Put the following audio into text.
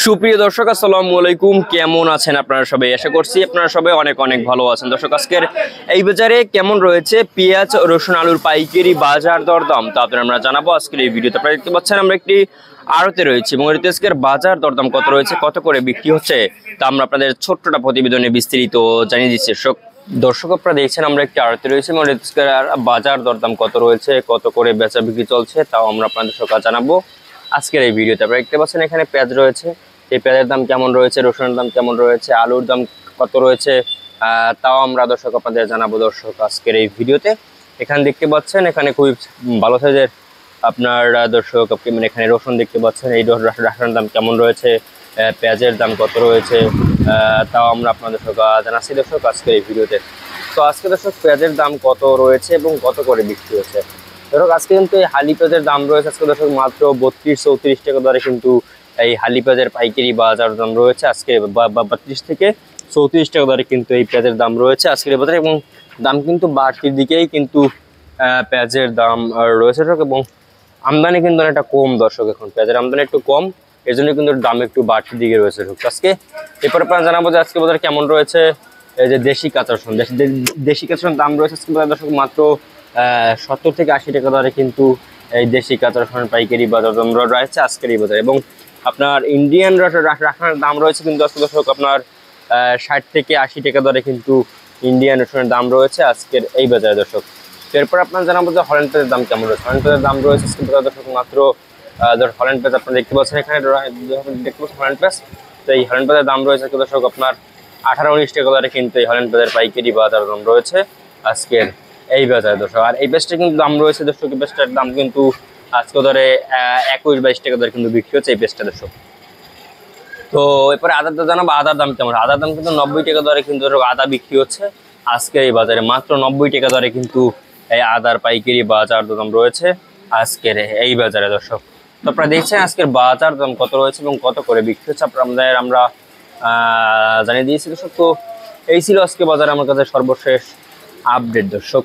সুপ্রিয় দর্শক, আসসালামু আলাইকুম। কেমন আছেন আপনারা সবাই? আশা করছি আপনারা সবাই অনেক অনেক ভালো আছেন। দর্শক, আজকের এই বাজারে কেমন রয়েছে পেঁয়াজ, রসুন, আলুর পাইকারি বাজার দরদাম তা আপনারা আমরা জানাবো আজকের এই ভিডিওতে। আপনারা দেখতে পাচ্ছেন আমরা একটি আড়তে রয়েছে এবং আজকের বাজার দরদাম কত রয়েছে, কত করে বিক্রি হচ্ছে তা আমরা আপনাদের ছোট্টটা প্রতিবেদনে বিস্তারিত জানিয়ে দিচ্ছি। দর্শক, আপনারা দেখছেন আমরা একটি আড়তে রয়েছে এবং আজকের বাজার দরদাম কত রয়েছে, কত করে বেচা বিক্রি চলছে তাও আমরা আপনাদের সকাল জানাবো আজকের এই ভিডিওতে। আপনারা দেখতে পাচ্ছেন এখানে পেঁয়াজ রয়েছে, এই পেঁয়াজের দাম কেমন রয়েছে, রসুনের দাম কেমন রয়েছে, আলুর দাম কত রয়েছে তাও আমরা দর্শক আপনাদের জানাবো দর্শক আজকের এই ভিডিওতে। এখানে দেখতে পাচ্ছেন এখানে খুবই ভালো সাইজের আপনার দর্শক মানে এখানে রসুন দেখতে পাচ্ছেন, এই রসুনের দাম কেমন রয়েছে, পেঁয়াজের দাম কত রয়েছে তাও আমরা আপনাদের জানাচ্ছি দর্শক আজকের এই ভিডিওতে। তো আজকে দর্শক পেঁয়াজের দাম কত রয়েছে এবং কত করে বিক্রি হচ্ছে দর্শক। আজকে কিন্তু এই হালি পেঁয়াজের দাম রয়েছে আজকে দর্শক মাত্র 32-34 টাকা দরে কিন্তু এই হালি পেঁয়াজের পাইকারি বাজার দাম রয়েছে আজকে 32 থেকে 34 টাকা দরে কিন্তু এই পেঁয়াজের দাম রয়েছে আজকের বাজারে। এবং দাম কিন্তু বাড়তির দিকেই কিন্তু পেঁয়াজের দাম রয়েছে এবং আমদানি কিন্তু অনেকটা কম দর্শক, এখন পেঁয়াজের আমদানি একটু কম, এর জন্য কিন্তু দাম একটু বাড়তির দিকে রয়েছে আজকে। এরপর আপনারা জানাবো যে আজকে বাজারে কেমন রয়েছে এই যে দেশি কাঁচা রসুন। দেশি কাঁচা রসুন দাম রয়েছে আজকে বাজার দর্শক মাত্র 70 থেকে 80 টাকা দরে কিন্তু এই দেশি কাঁচা রসুনের পাইকারি বাজার দাম রয়েছে আজকের এই বাজারে। এবং আপনার ইন্ডিয়ান রাখার দাম রয়েছে কিন্তু আজকে দর্শক আপনার 60 থেকে 80 টাকা দরে কিন্তু ইন্ডিয়ান রসুনের দাম রয়েছে আজকের এই বাজারে দর্শক। এরপর আপনার জানাবো যে হল্যান্ড পেঁয়াজের দাম কেমন রয়েছে। হল্যান্ড পেঁয়াজের দাম রয়েছে আজকে দর্শক মাত্র হল্যান্ড পেঁয়াজ আপনারা দেখতে পাচ্ছেন এখানে দেখতে পাচ্ছেন হল্যান্ড পেঁয়াজ। তো এই হল্যান্ড পেঁয়াজের দাম রয়েছে দর্শক আপনার 18-19 টাকা দরে কিন্তু এই হল্যান্ড পেঁয়াজের পাইকারি বাজার দাম রয়েছে আজকের এই বাজারে দর্শক। আর এই পেঁয়াজটা কিন্তু দাম রয়েছে দর্শক, এই পেঁয়াজটার দাম কিন্তু আজকে ধরে 21-22 টাকা দরে কিন্তু বিক্রি হচ্ছে এই পেঁয়াজটা দর্শক। তো এরপরে আদার দাম জানাবো, আদার দাম কেমন। আদার দাম কিন্তু 90 টাকা দরে কিন্তু আদা বিক্রি হচ্ছে আজকের এই বাজারে, মাত্র 90 টাকা দরে কিন্তু এই আদার পাইকারি বাজার দাম রয়েছে আজকের এই বাজারে দর্শক। তো আপনারা দেখছেন আজকের বাজার দাম কত রয়েছে এবং কত করে বিক্রি হচ্ছে আমরা জানিয়ে দিয়েছি দর্শক। তো এই ছিল আজকে বাজারে আমার কাছে সর্বশেষ আপডেট দর্শক।